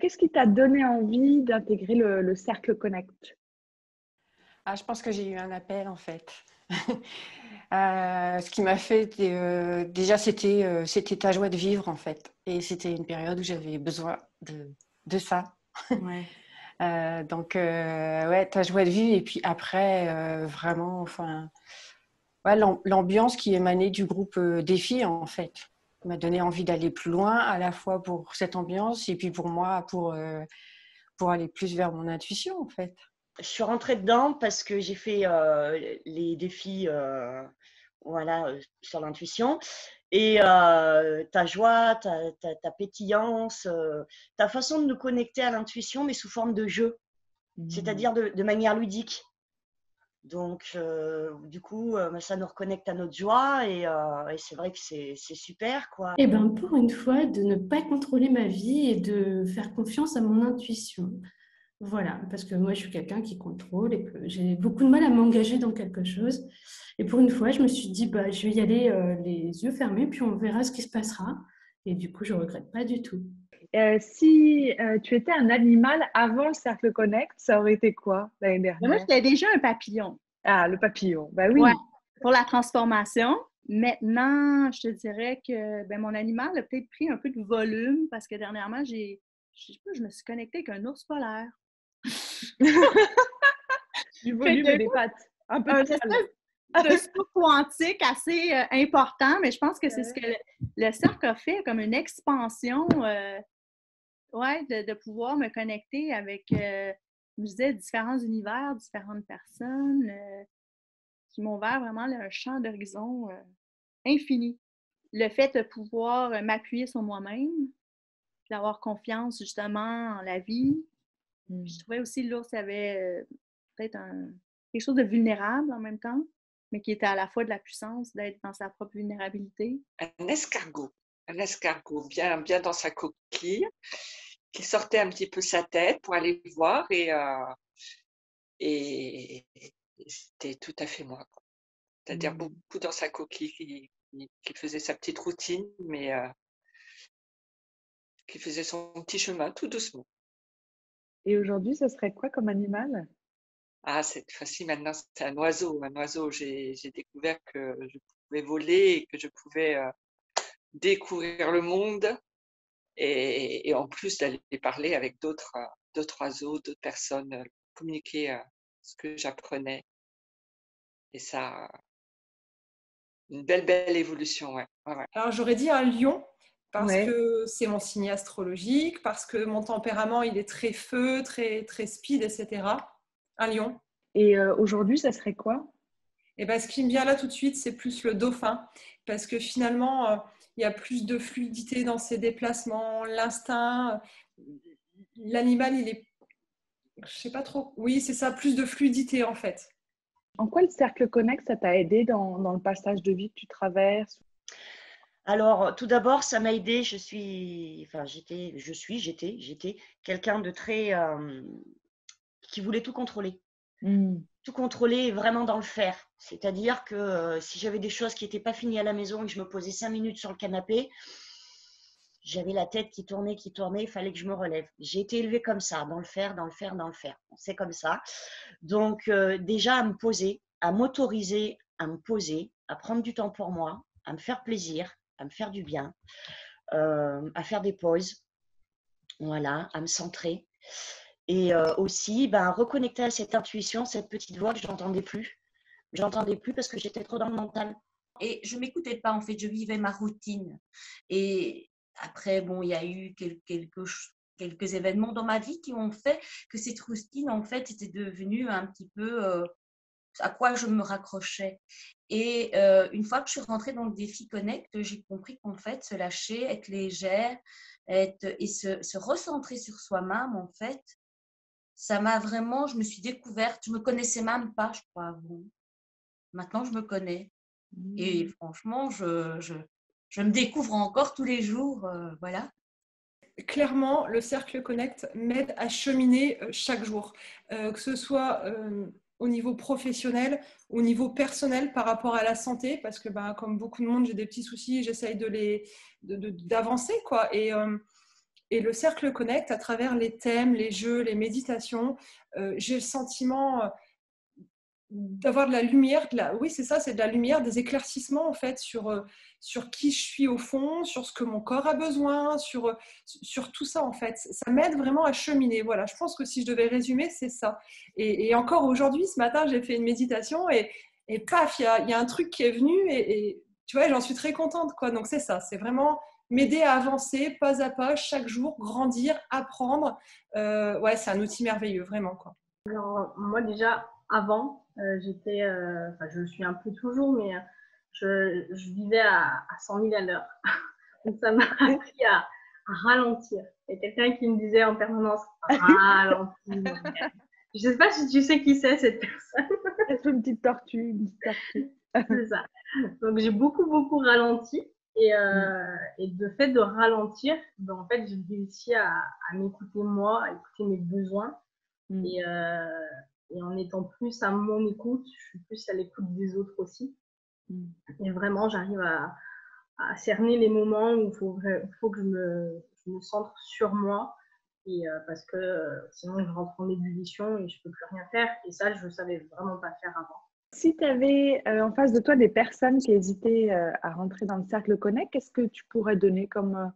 Qu'est-ce qui t'a donné envie d'intégrer le Cercle Connect? Ah, je pense que j'ai eu un appel en fait. Ce qui m'a fait, déjà, c'était ta joie de vivre en fait. Et c'était une période où j'avais besoin de ça. Ouais. Donc, ouais, ta joie de vivre. Et puis après, vraiment, enfin, ouais, l'ambiance qui émanait du groupe Défi en fait m'a donné envie d'aller plus loin, à la fois pour cette ambiance et puis pour moi, pour aller plus vers mon intuition en fait. Je suis rentrée dedans parce que j'ai fait les défis voilà, sur l'intuition. Et ta joie, ta pétillance, ta façon de nous connecter à l'intuition, mais sous forme de jeu, c'est-à-dire de manière ludique. Donc, du coup, ça nous reconnecte à notre joie et c'est vrai que c'est super, quoi. Et bien, pour une fois, de ne pas contrôler ma vie et de faire confiance à mon intuition. Voilà, parce que moi, je suis quelqu'un qui contrôle et que j'ai beaucoup de mal à m'engager dans quelque chose. Et pour une fois, je me suis dit, bah, je vais y aller les yeux fermés, puis on verra ce qui se passera. Et du coup, je ne regrette pas du tout. Si tu étais un animal avant le Cercle Connect, ça aurait été quoi l'année Mais moi, dernière? j'étais déjà un papillon. Ah, le papillon. Bah oui. Ouais, pour la transformation. Maintenant, je te dirais que mon animal a peut-être pris un peu de volume parce que dernièrement, je sais pas, je me suis connectée avec un ours polaire. Du volume et des pattes. Un peu Un de poil. espèce de saut quantique assez important, mais je pense que c'est ce que le cercle a fait, comme une expansion, ouais, de pouvoir me connecter avec, je disais, différents univers, différentes personnes qui m'ont ouvert vraiment un champ d'horizon infini. Le fait de pouvoir m'appuyer sur moi-même, d'avoir confiance justement en la vie. Je trouvais aussi que l'ours avait peut-être quelque chose de vulnérable en même temps, mais qui était à la fois de la puissance d'être dans sa propre vulnérabilité. Un escargot bien dans sa coquille, qui sortait un petit peu sa tête pour aller voir et c'était tout à fait moi, quoi. C'est-à-dire beaucoup dans sa coquille, qui faisait sa petite routine, mais qui faisait son petit chemin tout doucement. Et aujourd'hui, ce serait quoi comme animal? Ah, cette fois-ci, maintenant, c'est un oiseau. Un oiseau, j'ai découvert que je pouvais voler et que je pouvais découvrir le monde et en plus d'aller parler avec d'autres oiseaux, d'autres personnes, communiquer ce que j'apprenais. Et ça, une belle évolution, ouais. Ouais. Alors, j'aurais dit un lion, parce Ouais. que c'est mon signe astrologique, parce que mon tempérament, il est très feu, très speed, etc. Un lion. Et aujourd'hui, ça serait quoi? Et ben, ce qui me vient là tout de suite, c'est plus le dauphin, parce que finalement, il y a plus de fluidité dans ses déplacements, l'instinct, l'animal, il est, je sais pas trop, oui, c'est ça, plus de fluidité en fait. En quoi le Cercle Connect, ça t'a aidé dans le passage de vie que tu traverses? Alors, tout d'abord, ça m'a aidé. J'étais quelqu'un de très qui voulait tout contrôler. Tout contrôler vraiment dans le faire. C'est-à-dire que si j'avais des choses qui n'étaient pas finies à la maison et que je me posais 5 minutes sur le canapé, j'avais la tête qui tournait, il fallait que je me relève. J'ai été élevée comme ça, dans le faire. C'est comme ça. Donc, déjà, à me poser, à m'autoriser à me poser, à prendre du temps pour moi, à me faire plaisir, à me faire du bien, à faire des pauses, voilà, à me centrer. Et aussi, reconnecter à cette intuition, cette petite voix que je n'entendais plus. Je n'entendais plus parce que j'étais trop dans le mental. Et je ne m'écoutais pas, en fait, je vivais ma routine. Et après, bon, il y a eu quelques événements dans ma vie qui ont fait que cette routine, en fait, était devenue un petit peu à quoi je me raccrochais. Et une fois que je suis rentrée dans le défi Connect, j'ai compris qu'en fait, se lâcher, être légère et se recentrer sur soi-même, en fait, ça m'a vraiment, je me suis découverte, je me connaissais même pas, je crois, avant. Maintenant, je me connais. Et franchement, je me découvre encore tous les jours, voilà. Clairement, le Cercle Connect m'aide à cheminer chaque jour, que ce soit au niveau professionnel, au niveau personnel par rapport à la santé, parce que comme beaucoup de monde, j'ai des petits soucis, j'essaye d'avancer, quoi. Et le Cercle Connect, à travers les thèmes, les jeux, les méditations, j'ai le sentiment d'avoir de la lumière, oui c'est ça, c'est de la lumière, des éclaircissements en fait sur qui je suis au fond, sur ce que mon corps a besoin, sur tout ça en fait. Ça m'aide vraiment à cheminer. Voilà, je pense que si je devais résumer, c'est ça. Et encore aujourd'hui, ce matin, j'ai fait une méditation et paf, il y a un truc qui est venu et tu vois, j'en suis très contente quoi. Donc c'est ça, c'est vraiment m'aider à avancer pas à pas, chaque jour, grandir, apprendre. Ouais, c'est un outil merveilleux, vraiment quoi. Alors, moi déjà, avant, j'étais, enfin je le suis un peu toujours, mais je vivais à 100 000 à l'heure. Donc ça m'a appris à ralentir. Il y a quelqu'un qui me disait en permanence ralentir. Je ne sais pas si tu sais qui c'est cette personne. C'est une petite tortue, C'est ça. Donc j'ai beaucoup ralenti et de fait de ralentir, ben, en fait j'ai réussi à m'écouter moi, à écouter mes besoins et en étant plus à mon écoute, je suis plus à l'écoute des autres aussi. Et vraiment, j'arrive à cerner les moments où il faut que je me centre sur moi. Et parce que sinon, je rentre en ébullition et je ne peux plus rien faire. Et ça, je ne savais vraiment pas faire avant. Si tu avais en face de toi des personnes qui hésitaient à rentrer dans le Cercle Connect, qu'est-ce que tu pourrais donner comme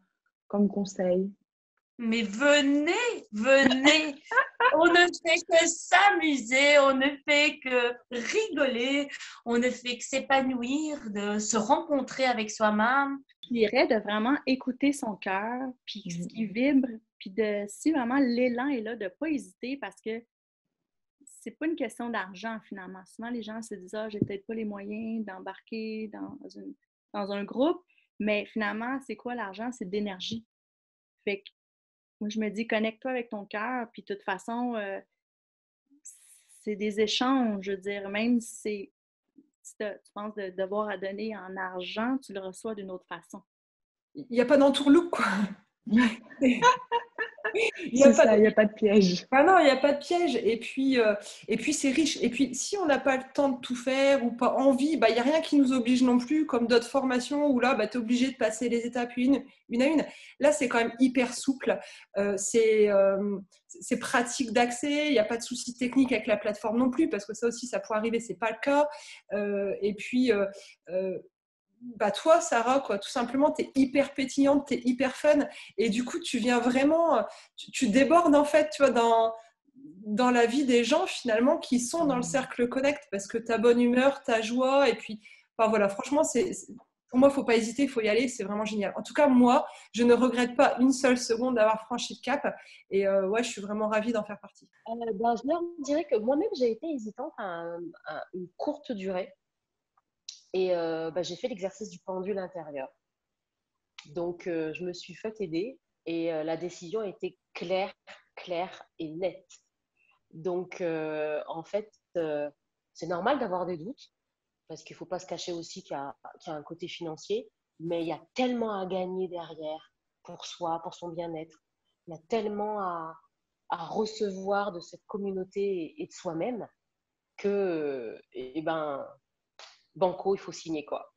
conseil? Mais venez, on ne fait que s'amuser, on ne fait que rigoler, on ne fait que s'épanouir, de se rencontrer avec soi-même. Je dirais de vraiment écouter son cœur, puis ce qui vibre, puis si vraiment l'élan est là, de ne pas hésiter parce que c'est pas une question d'argent finalement. Souvent, les gens se disent « Ah, j'ai peut-être pas les moyens d'embarquer dans un groupe », mais finalement, c'est quoi l'argent? C'est de l'énergie. Fait que moi, je me dis, connecte-toi avec ton cœur, puis de toute façon, c'est des échanges, je veux dire, même si tu penses devoir à donner en argent, tu le reçois d'une autre façon. Il n'y a pas d'entourloupe, quoi. Il n'y a pas de piège. Ah non, il n'y a pas de piège. Et puis c'est riche. Et puis, si on n'a pas le temps de tout faire ou pas envie, il n'y a rien qui nous oblige non plus, comme d'autres formations où là, tu es obligé de passer les étapes une à une. Là, c'est quand même hyper souple. C'est pratique d'accès. Il n'y a pas de soucis techniques avec la plateforme non plus, parce que ça aussi, ça pourrait arriver. Ce n'est pas le cas. Et puis... toi, Sarah, quoi, tout simplement, tu es hyper pétillante, tu es hyper fun. Et du coup, tu viens vraiment, tu débordes en fait, tu vois, dans la vie des gens finalement qui sont dans le Cercle Connect parce que ta bonne humeur, ta joie. Et puis, enfin, voilà, franchement, pour moi, il ne faut pas hésiter, il faut y aller, c'est vraiment génial. En tout cas, moi, je ne regrette pas une seule seconde d'avoir franchi le cap. Et ouais, je suis vraiment ravie d'en faire partie. Je leur dirais que moi-même, j'ai été hésitante à une courte durée. Et j'ai fait l'exercice du pendule intérieur. Donc, je me suis fait aider et la décision a été claire et nette. Donc, en fait, c'est normal d'avoir des doutes parce qu'il ne faut pas se cacher aussi qu'il y a un côté financier, mais il y a tellement à gagner derrière pour soi, pour son bien-être. Il y a tellement à recevoir de cette communauté et de soi-même que, banco, il faut signer quoi.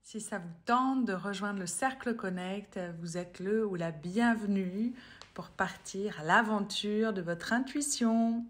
Si ça vous tente de rejoindre le Cercle Connect, vous êtes le ou la bienvenue pour partir à l'aventure de votre intuition.